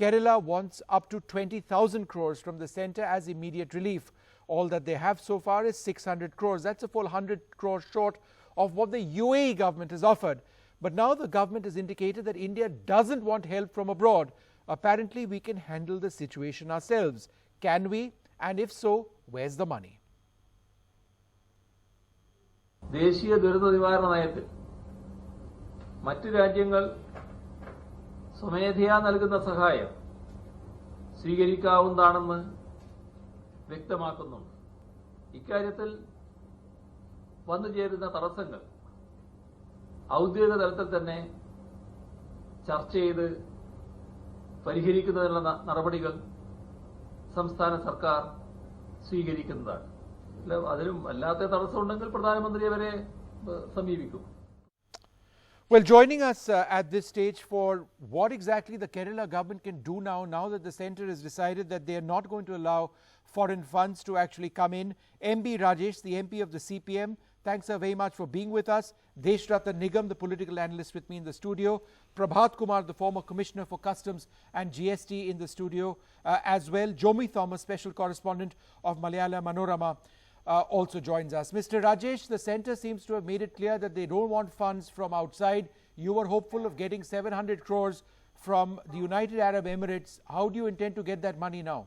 Kerala wants up to 20,000 crores from the centre as immediate relief. All that they have so far is 600 crores. That's a full 100 crores short of what the UAE government has offered. But now the government has indicated that India doesn't want help from abroad. Apparently, we can handle the situation ourselves. Can we? And if so, where's the money? ദേശീയ ദുരന്ത നിവാരണ നയത്തിൽ മറ്റ് രാജ്യങ്ങൾ സ്വമേധയാ നൽകുന്ന സഹായം സ്വീകരിക്കാവുന്നതാണെന്ന് വ്യക്തമാക്കുന്നുണ്ട്. ഇക്കാര്യത്തിൽ വന്നുചേരുന്ന തടസ്സങ്ങൾ ഔദ്യോഗിക തലത്തിൽ തന്നെ ചർച്ച ചെയ്ത് പരിഹരിക്കുന്നതിനുള്ള നടപടികൾ സംസ്ഥാന സർക്കാർ സ്വീകരിക്കുന്നതാണ്. അതിലും അല്ലാത്ത തടസ്സമുണ്ടെങ്കിൽ പ്രധാനമന്ത്രി അവരെ സമീപിക്കും. Well, joining us at this stage for what exactly the Kerala government can do now that the centre has decided that they are not going to allow foreign funds to actually come in. MB Rajesh, the MP of the CPM, thanks very much for being with us. Deshratan Nigam, the political analyst with me in the studio. Prabhat Kumar, the former Commissioner for Customs and GST in the studio as well. Jomi Thomas, special correspondent of Malayalam Manorama, also joins us. Mr. Rajesh, the centre seems to have made it clear that they don't want funds from outside. You were hopeful of getting 700 crores from the United Arab Emirates. How do you intend to get that money now?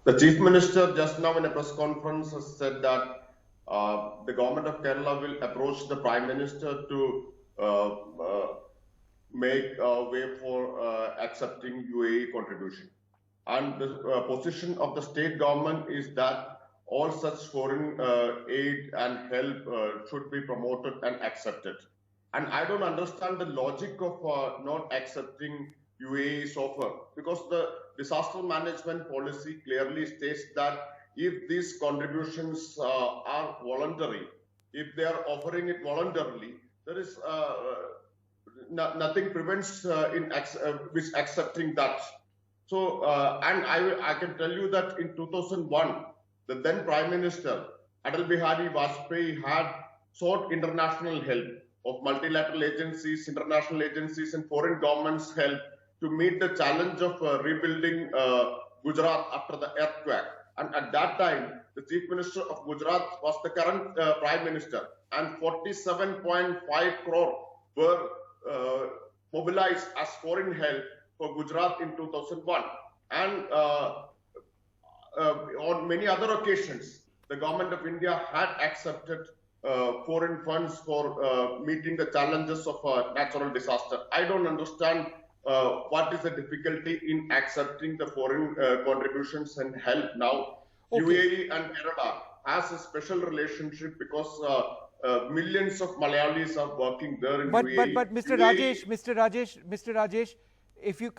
The Chief Minister just now in a press conference has said that the government of Kerala will approach the Prime Minister to make a way for accepting UAE contribution. And the position of the state government is that all such foreign aid and help should be promoted and accepted. And I don't understand the logic of not accepting UAE's offer, because the disaster management policy clearly states that if these contributions are voluntary, if they are offering it voluntarily, there is nothing prevents with accepting that. So, and I can tell you that in 2001, the then Prime Minister, Atal Bihari Vajpayee, had sought international help of multilateral agencies, international agencies and foreign governments' help to meet the challenge of rebuilding Gujarat after the earthquake. And at that time, the Chief Minister of Gujarat was the current Prime Minister, and 47.5 crore were mobilized as foreign help for Gujarat in 2001. And on many other occasions, the government of India had accepted foreign funds for meeting the challenges of natural disaster. I don't understand what is the difficulty in accepting the foreign contributions and help now. Okay. UAE and Kerala has a special relationship because millions of Malayalis are working there in UAE. But Mr. Rajesh, if you,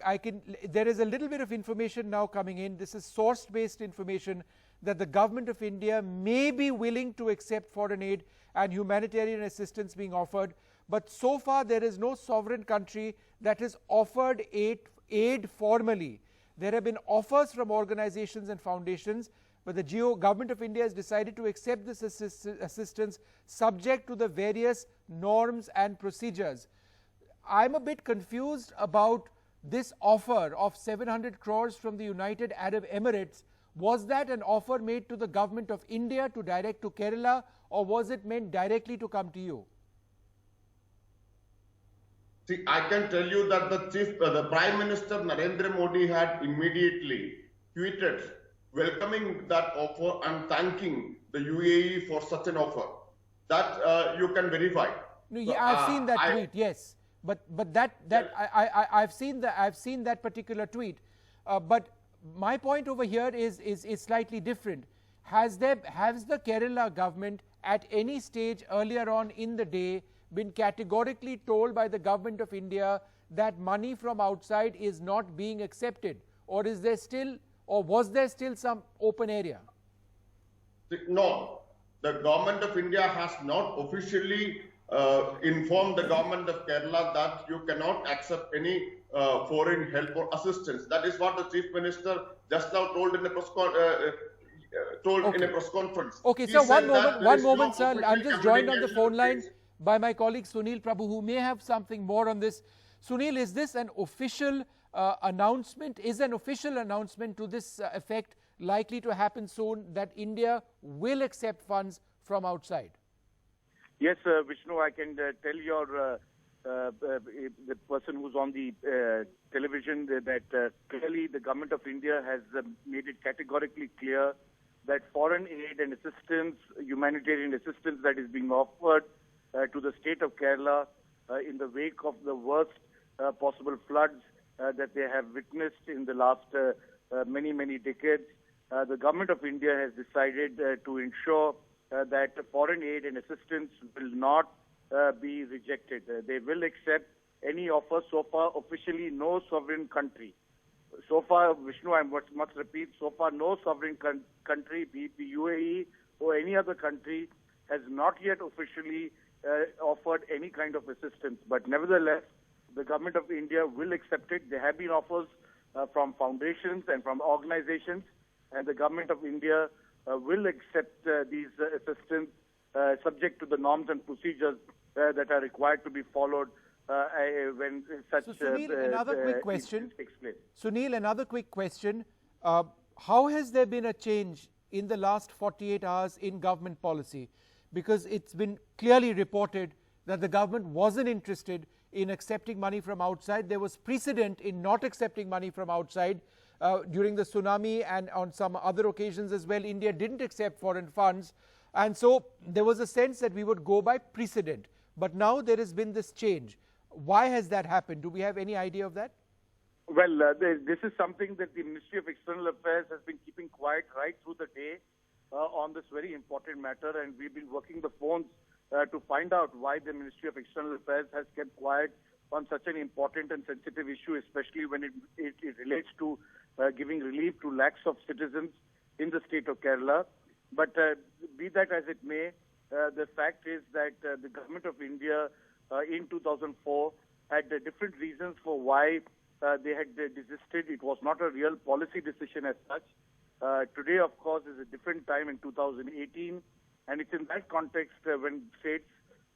there is a little bit of information now coming in. This is source-based information that the government of India may be willing to accept foreign aid and humanitarian assistance being offered. But so far, there is no sovereign country that has offered aid formally. There have been offers from organizations and foundations, but the government of India has decided to accept this assistance subject to the various norms and procedures. I'm a bit confused about this offer of 700 crores from the United Arab Emirates. Was that an offer made to the government of India to direct to Kerala, or was it meant directly to come to you? See, I can tell you that the Prime Minister Narendra Modi had immediately tweeted welcoming that offer and thanking the UAE for such an offer. That you can verify. No, yeah, I've seen that tweet. Yes, but I've seen that particular tweet. But my point over here is slightly different. Has the Kerala government at any stage earlier on in the day been categorically told by the government of India that money from outside is not being accepted, or is there still, or was there still some open area? No, the government of India has not officially informed the government of Kerala that you cannot accept any foreign help or assistance. That is what the Chief Minister just now told in a press conference. Okay, so one moment, sir. I'm just joined on the phone line by my colleague Sunil Prabhu, who may have something more on this. Sunil, is this an official announcement? Is an official announcement to this effect likely to happen soon, that India will accept funds from outside? Yes, Vishnu, I can tell your the person who's on the television that clearly the government of India has made it categorically clear that foreign aid and assistance, humanitarian assistance that is being offered to the state of Kerala in the wake of the worst possible floods that they have witnessed in the last many decades. The government of India has decided to ensure that foreign aid and assistance will not be rejected. They will accept any offer. So far, officially, no sovereign country. So far, Vishnu, I must repeat, so far no sovereign country, be it the UAE or any other country, has not yet officially offered any kind of assistance. But nevertheless, the government of India will accept it. There have been offers from foundations and from organizations, and the government of India will accept these assistance subject to the norms and procedures that are required to be followed when such Sunil, another quick question. takes place. Sunil, another quick question. How has there been a change in the last 48 hours in government policy? Because it's been clearly reported that the government wasn't interested in accepting money from outside. There was precedent in not accepting money from outside. During the tsunami and on some other occasions as well, India didn't accept foreign funds. And so there was a sense that we would go by precedent. But now there has been this change. Why has that happened? Do we have any idea of that? Well, this is something that the Ministry of External Affairs has been keeping quiet right through the day on this very important matter, and we've been working the phones to find out why the Ministry of External Affairs has kept quiet on such an important and sensitive issue, especially when it relates to giving relief to lakhs of citizens in the state of Kerala. But be that as it may, the fact is that the government of India in 2004 had different reasons for why they had desisted. It was not a real policy decision as such. Today, of course, is a different time in 2018, and it's in that context when states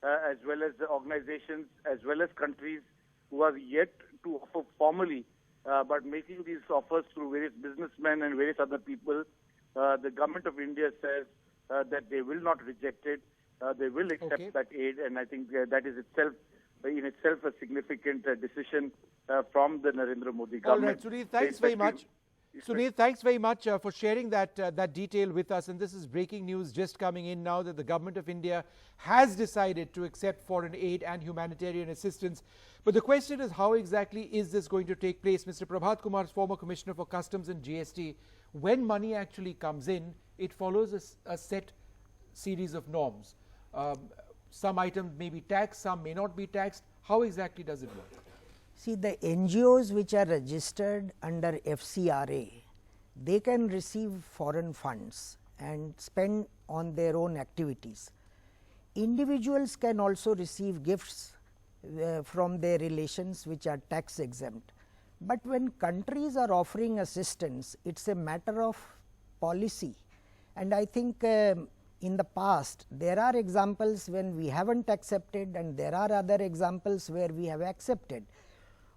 as well as organizations as well as countries who are yet to offer formally but making these offers through various businessmen and various other people, the government of India says that they will not reject it. They will accept that aid, and I think that is in itself a significant decision from the Narendra Modi government. All right, Sunil, thanks very much. Sunil, thanks very much for sharing that detail with us. And this is breaking news just coming in now that the government of India has decided to accept foreign aid and humanitarian assistance. But the question is, how exactly is this going to take place? Mr. Prabhat Kumar, former Commissioner for Customs and GST, when money actually comes in, it follows a set series of norms. Some items may be taxed, some may not be taxed. How exactly does it work? See, the NGOs which are registered under FCRA, they can receive foreign funds and spend on their own activities. Individuals can also receive gifts from their relations which are tax exempt. But when countries are offering assistance, it's a matter of policy. And I think in the past, there are examples when we haven't accepted, and there are other examples where we have accepted.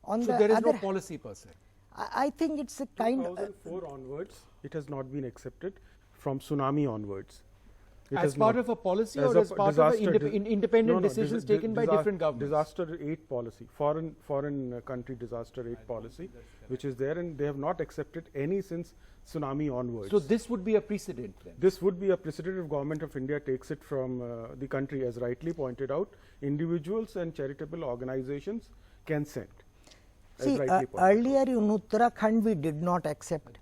So there is no policy per se? I think it's a kind of 2004 onwards, it has not been accepted. From tsunami onwards. As part of a policy or as part of independent decisions taken by different governments? Disaster aid policy, foreign country disaster aid policy, which is there, and they have not accepted any since tsunami onwards. So this would be a precedent then? This would be a precedent if Government of India takes it from the country, as rightly pointed out. Individuals and charitable organizations can send. See, earlier in Uttarakhand we did not accept,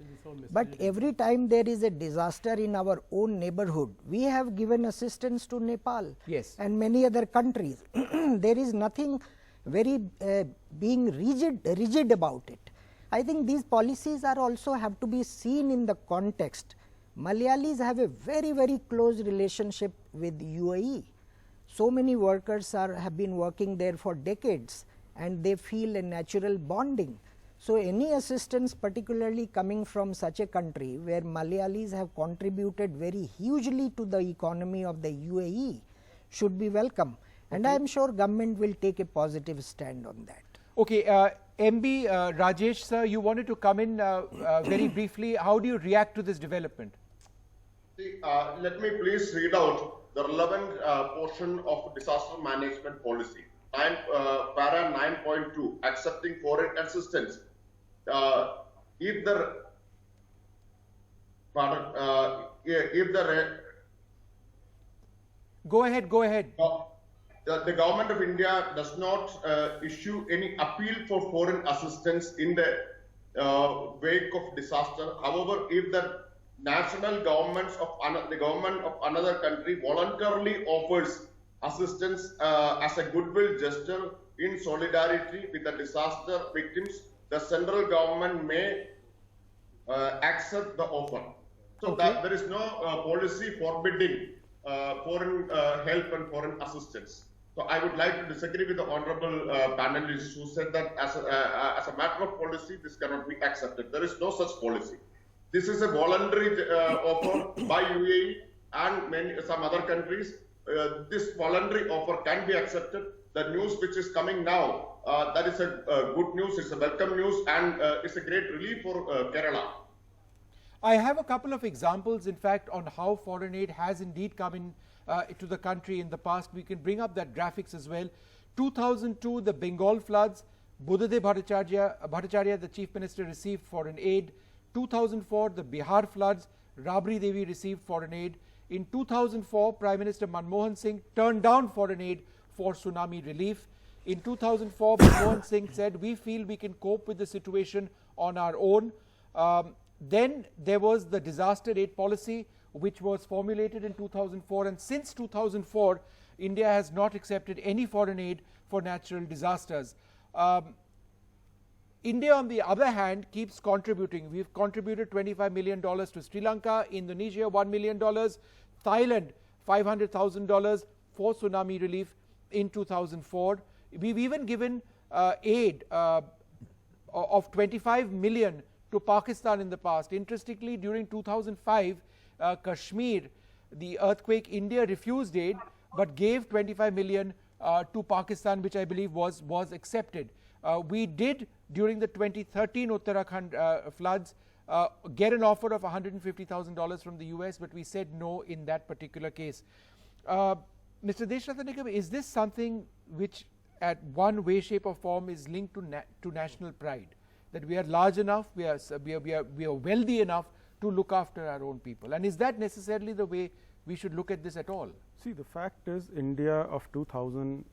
but every time there is a disaster in our own neighborhood, we have given assistance to Nepal and many other countries. There is nothing very being rigid about it. I think these policies are also have to be seen in the context. Malayalis have a very close relationship with UAE. So many workers have been working there for decades, and they feel a natural bonding. So any assistance particularly coming from such a country where Malayalis have contributed very hugely to the economy of the UAE should be welcome. And I am sure government will take a positive stand on that. Okay, MB Rajesh sir, you wanted to come in very briefly. How do you react to this development? See, let me please read out the relevant portion of disaster management policy. Para 9.2, accepting foreign assistance. If the Go ahead. The government of India does not issue any appeal for foreign assistance in the wake of disaster. However, if the national governments of the government of another country voluntarily offers assistance as a goodwill gesture in solidarity with the disaster victims, the central government may accept the offer. So that there is no policy forbidding foreign help and foreign assistance. So I would like to disagree with the honorable panelists who said that as a matter of policy, this cannot be accepted. There is no such policy. This is a voluntary offer by UAE and some other countries. This voluntary offer can be accepted. The news which is coming now, that is a good news, it's a welcome news, and it's a great relief for Kerala. I have a couple of examples, in fact, on how foreign aid has indeed come in to the country in the past. We can bring up that graphics as well. 2002, the Bengal floods, Buddhadev Bhattacharya, the chief minister, received foreign aid. 2004, the Bihar floods, Rabri Devi received foreign aid. In 2004, Prime Minister Manmohan Singh turned down foreign aid for tsunami relief. In 2004, Manmohan Singh said, we feel we can cope with the situation on our own. Then there was the disaster aid policy, which was formulated in 2004, and since 2004, India has not accepted any foreign aid for natural disasters. India, on the other hand, keeps contributing. We've contributed $25 million to Sri Lanka, Indonesia $1 million, Thailand $500,000 for tsunami relief in 2004. We've even given aid of 25 million to Pakistan in the past. Interestingly, during 2005, Kashmir, the earthquake, India refused aid but gave 25 million to Pakistan, which I believe was accepted. We did, during the 2013 Uttarakhand floods, get an offer of $150,000 from the US, but we said no in that particular case. Mr. Deshratha, is this something which at one way, shape or form is linked to national pride? That we are large enough, we are wealthy enough to look after our own people, and is that necessarily the way we should look at this at all? See, the fact is, India of 2000,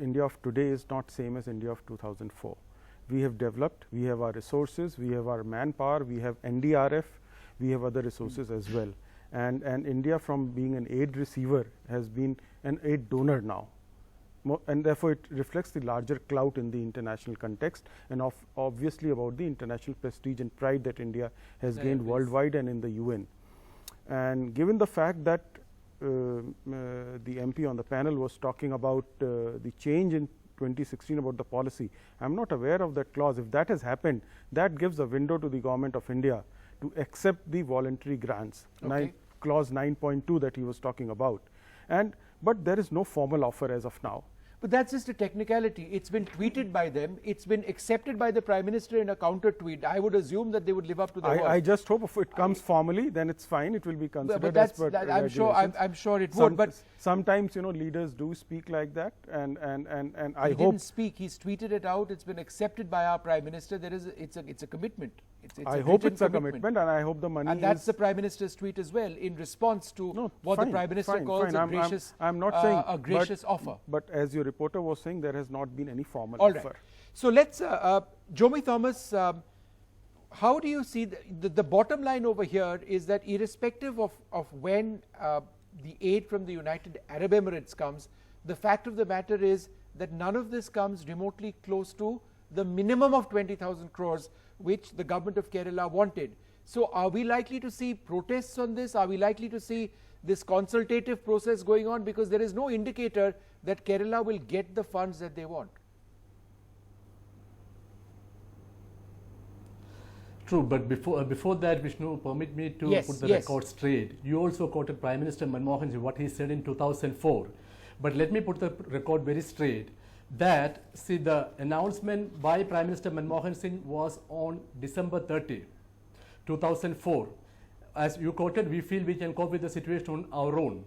India of today is not same as India of 2004. We have developed, we have our resources, we have our manpower, we have NDRF, we have other resources as well, and India, from being an aid receiver, has been an aid donor now. And therefore, it reflects the larger clout in the international context, and obviously about the international prestige and pride that India has gained worldwide and in the UN. And given the fact that the MP on the panel was talking about the change in 2016 about the policy, I am not aware of that clause. If that has happened, that gives a window to the government of India to accept the voluntary grants, clause 9.2 that he was talking about. But there is no formal offer as of now. But that's just a technicality. It's been tweeted by them. It's been accepted by the Prime Minister in a counter tweet. I would assume that they would live up to the word. I just hope if it comes formally, then it's fine. It will be considered as per regulations. I'm sure it would. But sometimes, you know, leaders do speak like that, and I hope. He didn't speak. He's tweeted it out. It's been accepted by our Prime Minister. It's a commitment. I hope it's a commitment, and I hope the money. And that's the Prime Minister's tweet as well, in response to what the Prime Minister calls a gracious. I'm not saying a gracious offer. But as your reporter was saying, there has not been any formal offer. Right. So let's, Jomi Thomas, how do you see the bottom line over here is that irrespective of when the aid from the United Arab Emirates comes, the fact of the matter is that none of this comes remotely close to the minimum of 20,000 crores which the government of Kerala wanted. So are we likely to see protests on this? Are we likely to see this consultative process going on? Because there is no indicator that Kerala will get the funds that they want. True, but before that, Vishnu, permit me to put the record straight. You also quoted Prime Minister Manmohan Singh, what he said in 2004. But let me put the record very straight. that, see, the announcement by Prime Minister Manmohan Singh was on December 30, 2004. As you quoted, we feel we can cope with the situation on our own.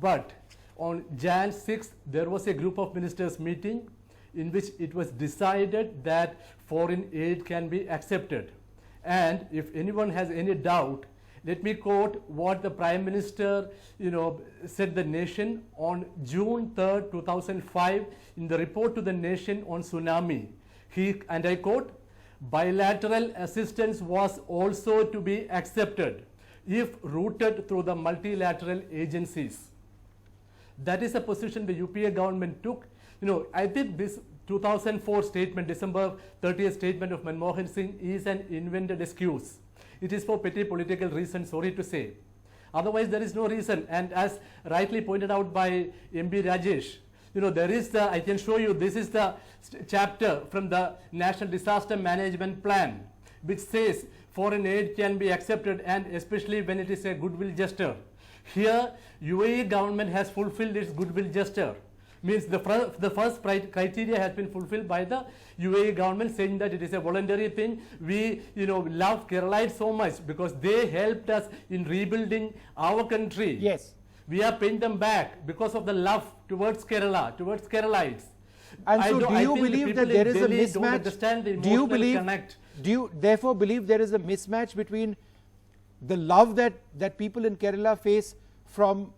But on Jan 6th, there was a group of ministers meeting in which it was decided that foreign aid can be accepted. And if anyone has any doubt, let me quote what the Prime Minister, said the nation on June 3rd, 2005 in the report to the nation on tsunami. And I quote, bilateral assistance was also to be accepted if routed through the multilateral agencies. That is a position the UPA government took. I think this 2004 statement, December 30th statement of Manmohan Singh is an invented excuse. It is for petty political reasons, sorry to say. Otherwise, there is no reason. And as rightly pointed out by MB Rajesh, there is the, I can show you, this is the chapter from the National Disaster Management Plan, which says foreign aid can be accepted, and especially when it is a goodwill gesture. Here, UAE government has fulfilled its goodwill gesture. Means the first criteria has been fulfilled by the UAE government, saying that it is a voluntary thing. We, love Keralites so much because they helped us in rebuilding our country. Yes. We are paying them back because of the love towards Kerala, towards Keralites. And so do you believe that there is a mismatch? Do you therefore believe there is a mismatch between the love that people in Kerala face from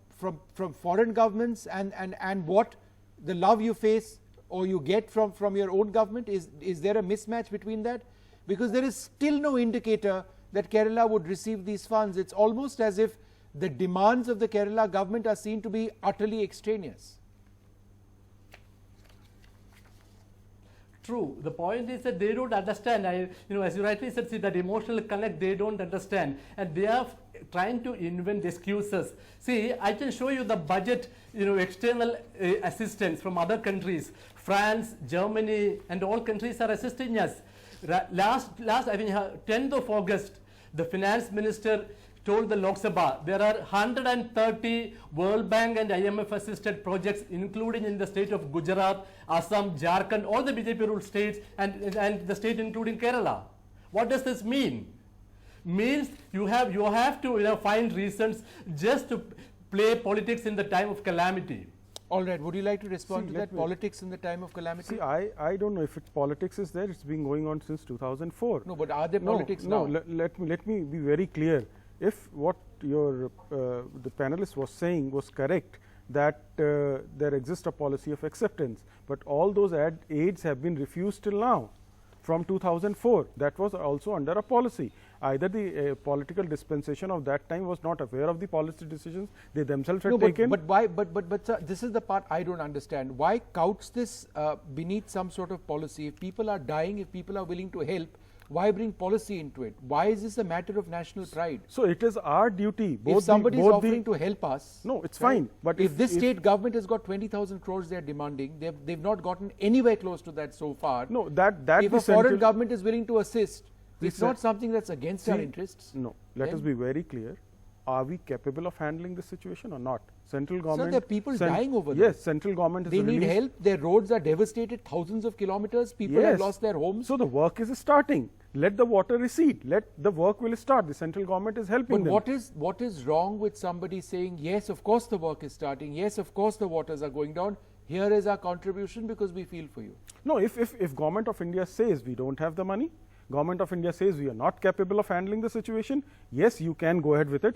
foreign governments and what the love you face or you get from your own government? Is there a mismatch between that? Because there is still no indicator that Kerala would receive these funds. It's almost as if the demands of the Kerala government are seen to be utterly extraneous. True. The point is that they don't understand. As you rightly said, see, that emotional connect, they don't understand. And they are trying to invent excuses. See, I can show you the budget, external assistance from other countries. France, Germany, and all countries are assisting us. Last, I think, 10th of August, the finance minister told the Lok Sabha there are 130 World Bank and IMF assisted projects, including in the state of Gujarat, Assam, Jharkhand, all the BJP ruled states, and the state including Kerala. What does this mean? Means you have to find reasons just to play politics in the time of calamity. All right. Would you like to respond to that? Politics in the time of calamity? See, I don't know if politics is there. It's been going on since 2004. No, but are there politics now? No, let me be very clear. If what the panelist was saying was correct, that there exists a policy of acceptance, but all those aids have been refused till now. From 2004, that was also under a policy. Either the political dispensation of that time was not aware of the policy decisions they themselves had taken. But why? But sir, this is the part I don't understand. Why couch this beneath some sort of policy? If people are dying, if people are willing to help, why bring policy into it? Why is this a matter of national pride? So it is our duty. If somebody is offering to help us, no, it's fine. But if this state government has got 20,000 crores they are demanding, they've not gotten anywhere close to that so far. No, that if a foreign government is willing to assist, it's not something that's against our interests. No, let us be very clear. Are we capable of handling this situation or not? Central government. So there are people dying over there. Yes, central government is. They need help. Their roads are devastated, thousands of kilometers. People have lost their homes. So the work is starting. Let the water recede. Let the work will start. The central government is helping them. But what is wrong with somebody saying, yes, of course the work is starting. Yes, of course the waters are going down. Here is our contribution because we feel for you. No, if Government of India says we don't have the money, Government of India says we are not capable of handling the situation, yes, you can go ahead with it.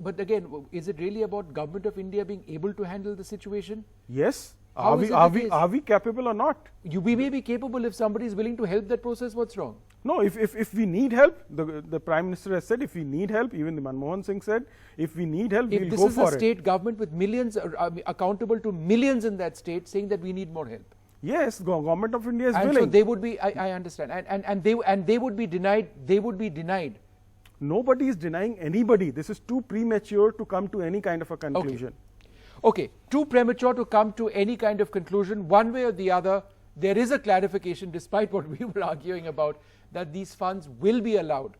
But again, is it really about Government of India being able to handle the situation? Yes. Are we capable or not? We may be capable if somebody is willing to help that process. What's wrong? No, if we need help, the Prime Minister has said if we need help, even the Manmohan Singh said, if we need help, we'll go for it. If this is a state government with millions, accountable to millions in that state, saying that we need more help. Yes, Government of India is willing. So they would be, I understand, and they would be denied. Nobody is denying anybody. This is too premature to come to any kind of a conclusion. Okay, too premature to come to any kind of conclusion. One way or the other, there is a clarification, despite what we were arguing about, that these funds will be allowed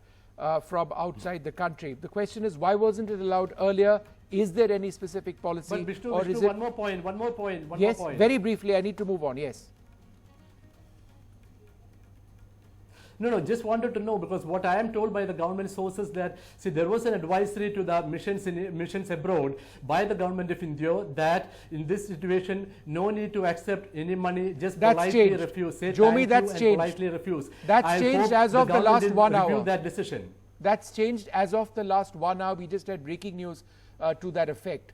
from outside the country. The question is, why wasn't it allowed earlier? Is there any specific policy? But Vishnu, or is it one more point. yes, very briefly, I need to move on. Yes. No, just wanted to know, because what I am told by the government sources that, see, there was an advisory to the missions abroad by the government of India that in this situation, no need to accept any money, just that's politely changed. refuse. Say Jomi, thank that's you and changed. politely refuse. That's changed as of the last 1 hour. Review that decision. That's changed as of the last 1 hour. We just had breaking news to that effect.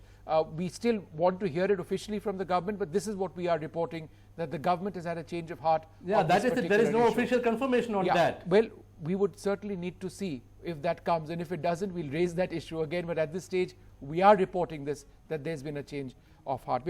We still want to hear it officially from the government, but this is what we are reporting, that the government has had a change of heart. Yeah, that is it. There is no issue. official confirmation on that. Well, we would certainly need to see if that comes, and if it doesn't, we'll raise that issue again. But at this stage, we are reporting this, that there's been a change of heart.